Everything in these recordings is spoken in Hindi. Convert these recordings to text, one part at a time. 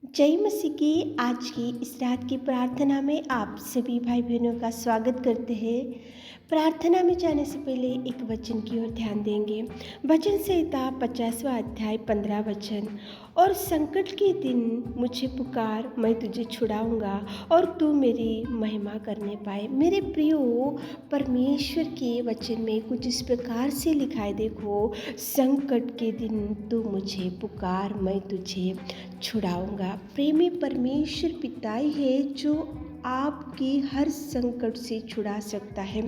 जय मसीह की आज की इस रात की प्रार्थना में आप सभी भाई बहनों का स्वागत करते हैं। प्रार्थना में जाने से पहले एक वचन की ओर ध्यान देंगे। वचन संहिता 50वां अध्याय 15 वचन। और संकट के दिन मुझे पुकार, मैं तुझे छुड़ाऊंगा और तू मेरी महिमा करने पाए। मेरे प्रियो, परमेश्वर के वचन में कुछ इस प्रकार से लिखा है, देखो, संकट के दिन तू मुझे पुकार, मैं तुझे छुड़ाऊंगा। प्रेमी परमेश्वर पिता ही है जो आपकी हर संकट से छुड़ा सकता है।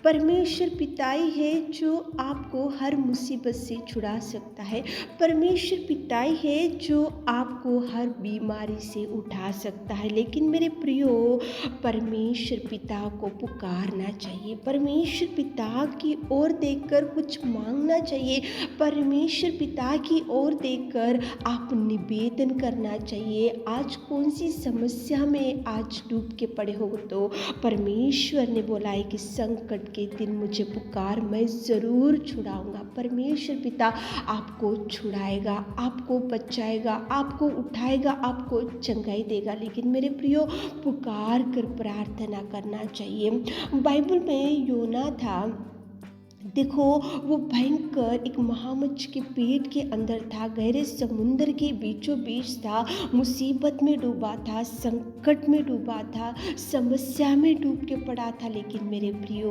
परमेश्वर पिता ही है जो आपको हर मुसीबत से छुड़ा सकता है। परमेश्वर पिता ही है जो आपको हर बीमारी से उठा सकता है। लेकिन मेरे प्रियो, परमेश्वर पिता को पुकारना चाहिए, परमेश्वर पिता की ओर देखकर कुछ मांगना चाहिए, परमेश्वर पिता की ओर देखकर आप निवेदन करना चाहिए। आज कौन सी समस्या में आज डूब के पड़े हो, तो परमेश्वर ने बोला है कि संकट के दिन मुझे पुकार, मैं ज़रूर छुड़ाऊंगा। परमेश्वर पिता आपको छुड़ाएगा, आपको बचाएगा, आपको उठाएगा, आपको चंगाई देगा। लेकिन मेरे प्रियो, पुकार कर प्रार्थना करना चाहिए। बाइबल में योना था, देखो, वो भयंकर एक महामच्छ के पेट के अंदर था, गहरे समुद्र के बीचों बीच था, मुसीबत में डूबा था, संकट में डूबा था, समस्या में डूब के पड़ा था। लेकिन मेरे प्रियो,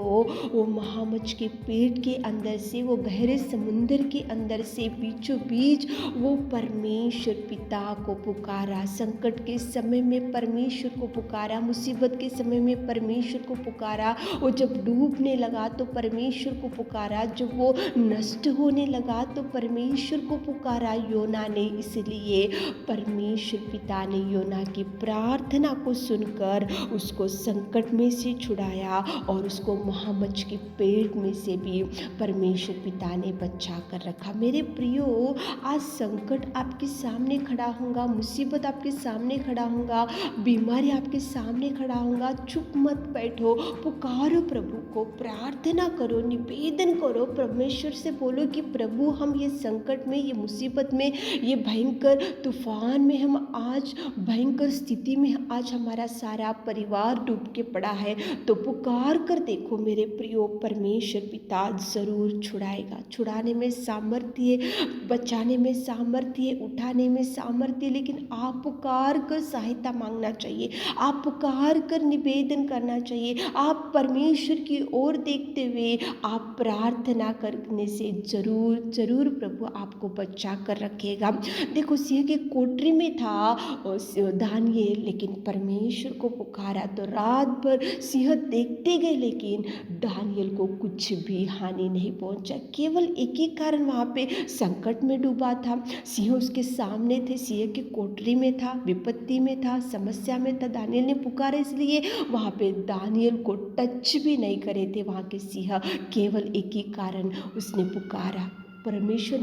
वो महामच्छ के पेट के अंदर से, वो गहरे समुद्र के अंदर से बीचों बीच वो परमेश्वर पिता को पुकारा। संकट के समय में परमेश्वर को पुकारा, मुसीबत के समय में परमेश्वर को पुकारा। वो जब डूबने लगा तो परमेश्वर को पुकारा, जब वो नष्ट होने लगा तो परमेश्वर को पुकारा योना ने। इसलिए परमेश्वर पिता ने योना की प्रार्थना को सुनकर उसको संकट में से छुड़ाया और उसको महामच्छ के पेट में से भी परमेश्वर पिता ने बचा कर रखा। मेरे प्रियो, आज संकट आपके सामने खड़ा होगा, मुसीबत आपके सामने खड़ा होगा, बीमारी आपके सामने खड़ा होगा, चुप मत बैठो, पुकारो प्रभु को, प्रार्थना करो, निवेदन करो, परमेश्वर से बोलो कि प्रभु, हम ये संकट में, ये मुसीबत में, ये भयंकर तूफान में, हम आज भयंकर स्थिति में, आज हमारा सारा परिवार डूब के पड़ा है। तो पुकार कर देखो मेरे प्रियो, परमेश्वर पिता जरूर छुड़ाएगा। छुड़ाने में सामर्थ्य है, बचाने में सामर्थ्य है, उठाने में सामर्थ्य है। लेकिन आप पुकार कर सहायता मांगना चाहिए, आप पुकार कर निवेदन करना चाहिए। आप परमेश्वर की ओर देखते हुए आप प्रार्थना करने से जरूर जरूर प्रभु आपको बचा कर रखेगा। देखो, सिंह की कोठरी में था दानियेल, लेकिन परमेश्वर को पुकारा तो रात भर सिंह देखते गए, लेकिन दानियेल को कुछ भी हानि नहीं पहुंचा। केवल एक ही कारण, वहाँ पे संकट में डूबा था, सिंह उसके सामने थे, सिंह की कोठरी में था, विपत्ति में था, समस्या में था। दानियेल ने पुकारा, इसलिए वहाँ पे दानियेल को टच भी नहीं करे थे वहाँ के सिंह। केवल एक ही कारण, उसने पुकारा, परमेश्वर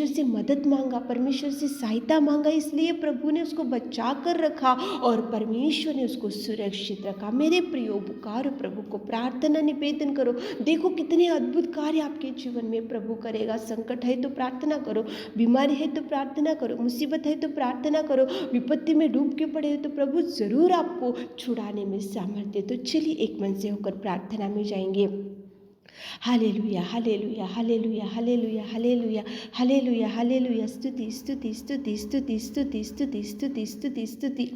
से मदद मांगा, परमेश्वर से सहायता मांगा, इसलिए प्रभु ने उसको बचा कर रखा और परमेश्वर ने उसको सुरक्षित रखा। मेरे प्रियो, पुकारो प्रभु को, प्रार्थना निवेदन करो, देखो कितने अद्भुत कार्य आपके जीवन में प्रभु करेगा। संकट है तो प्रार्थना करो, बीमारी है तो प्रार्थना करो, मुसीबत है तो प्रार्थना करो, विपत्ति में डूब के पड़े हो तो प्रभु जरूर आपको छुड़ाने में सामर्थ्य। तो चलिए एक मन से होकर प्रार्थना में जाएंगे। Hallelujah, hallelujah, hallelujah, hallelujah, hallelujah, hallelujah, hallelujah. स्तुति स्तुति स्तुति स्तुति स्तुति स्तुति स्तुति स्तुति स्तुति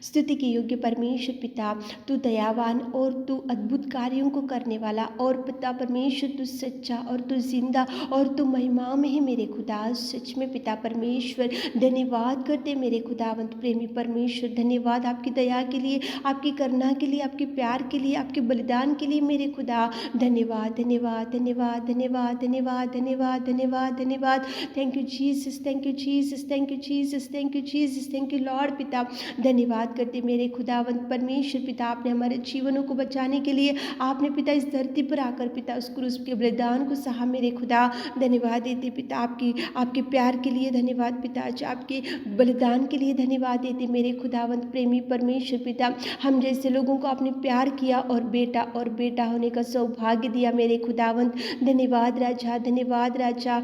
स्तुति के योग्य परमेश्वर पिता, तू दयावान और तू अद्भुत कार्यों को करने वाला, और पिता परमेश्वर तू सच्चा और तू जिंदा और तू महिमा में है मेरे खुदा। सच में पिता परमेश्वर, धन्यवाद करते मेरे खुदावंत प्रेमी परमेश्वर, धन्यवाद आपकी दया के लिए, आपकी करुणा के लिए, आपके प्यार के लिए, आपके बलिदान के लिए मेरे खुदा। धन्यवाद धन्यवाद धन्यवाद धन्यवाद धन्यवाद धन्यवाद धन्यवाद धन्यवाद। Thank you Jesus, thank you Jesus, thank you Jesus, thank you Jesus, thank you Lord. पिता धन्यवाद करते मेरे खुदावंत परमेश्वर पिता, आपने हमारे जीवनों को बचाने के लिए, आपने पिता इस धरती पर आकर पिता उस क्रूस के बलिदान को सहा मेरे खुदा। धन्यवाद देते पिता आपके प्यार के लिए, धन्यवाद पिता आपके बलिदान के लिए, धन्यवाद देते मेरे खुदावंत प्रेमी परमेश्वर पिता। हम जैसे लोगों को आपने प्यार किया और बेटा होने का सौभाग्य दिया मेरे खुदावंत। धन्यवाद राजा, धन्यवाद राजा।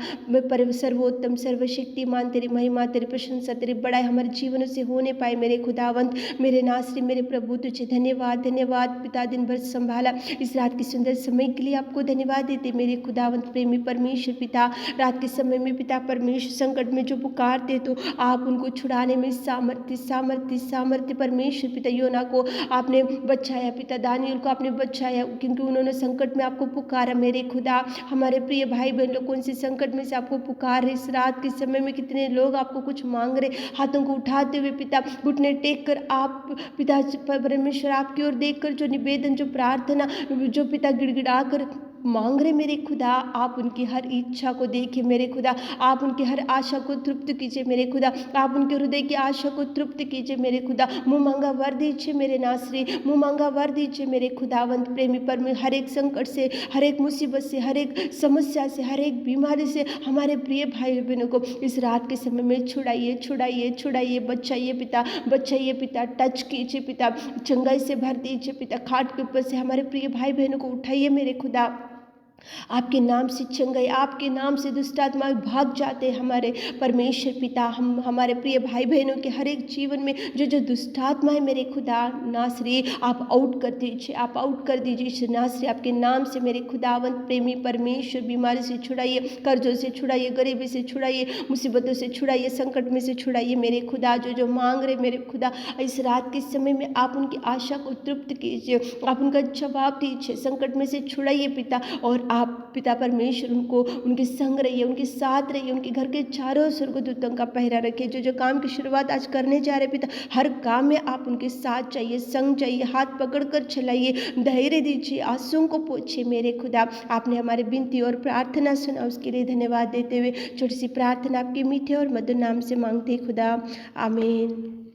परम सर्वोत्तम सर्वशक्तिमान, तेरी महिमा, तेरी प्रशंसा, तेरी बड़ाई हमारे जीवनों से होने पाए मेरे खुदावंत, मेरे नासरी, मेरे प्रभु। तुझे धन्यवाद, धन्यवाद पिता, दिन भर संभाला इस रात के सुंदर समय के लिए आपको धन्यवाद देते मेरे खुदावंत प्रेमी परमेश्वर पिता। रात के समय में पिता परमेश्वर संकट में जो पुकारते तो आप उनको छुड़ाने में सामर्थ्य सामर्थ्य सामर्थ्य परमेश्वर पिता। योना को आपने बचाया पिता, दानियल को आपने बचाया, क्योंकि उन्होंने संकट में आपको पुकारा मेरे खुदा। हमारे प्रिय भाई बहन लोग कौन से संकट में से आपको पुकार रहे इस रात के समय में, कितने लोग आपको कुछ मांग रहे, हाथों को उठाते हुए पिता, घुटने टेक कर आप पिता परमेश्वर आपकी ओर देखकर जो निवेदन, जो प्रार्थना, जो पिता गिड़गिड़ा कर मांग रहे मेरे खुदा, आप उनकी हर इच्छा को देखिए मेरे खुदा। आप उनकी हर आशा को तृप्त कीजिए मेरे खुदा। आप उनके हृदय की आशा को तृप्त कीजिए मेरे खुदा। मुँह मांगा वर दीजिए मेरे नासरी, मुँह मांगा वर दीजिए मेरे खुदावंत प्रेमी पर। हर एक संकट से, हर एक मुसीबत से, हर एक समस्या से, हर एक बीमारी से हमारे प्रिय भाई बहनों को इस रात के समय में छुड़ाइए छुड़ाइए छुड़ाइए, बचाइए पिता, बचाइए पिता, टच कीजिए पिता, चंगाई से भर दीजिए पिता। खाट के ऊपर से हमारे प्रिय भाई बहनों को उठाइए मेरे खुदा। आपके नाम से चंगाई, आपके नाम से दुष्ट आत्मा भाग जाते हमारे परमेश्वर पिता। हम हमारे प्रिय भाई बहनों के हर एक जीवन में जो जो दुष्ट आत्मा है मेरे खुदा नासरी, आप आउट कर दीजिए, आप आउट कर दीजिए नासरी। आपके नाम से मेरे खुदावंत प्रेमी परमेश्वर बीमारी से छुड़ाइए, कर्जों से छुड़ाइए, गरीबी से छुड़ाइए, मुसीबतों से छुड़ाइए, संकट में से छुड़ाइए मेरे खुदा। जो जो मांग रहे मेरे खुदा इस रात के समय में आप उनकी आशा को तृप्त कीजिए, आप उनका जवाब दीजिए, संकट में से छुड़ाइए पिता। और आप पिता परमेश्वर उनको, उनके संग रहिए, उनके साथ रहिए, उनके घर के चारों स्वर्गदूतों का पहरा रखिए। जो जो काम की शुरुआत आज करने जा रहे पिता, हर काम में आप उनके साथ चाहिए, संग चाहिए, हाथ पकड़कर चलाइए, धैर्य दीजिए, आंसुओं को पोंछिए मेरे खुदा। आपने हमारे विनती और प्रार्थना सुना, उसके लिए धन्यवाद देते हुए छोटी सी प्रार्थना आपके मीठे और मधुर नाम से मांगते खुदा, आमीन।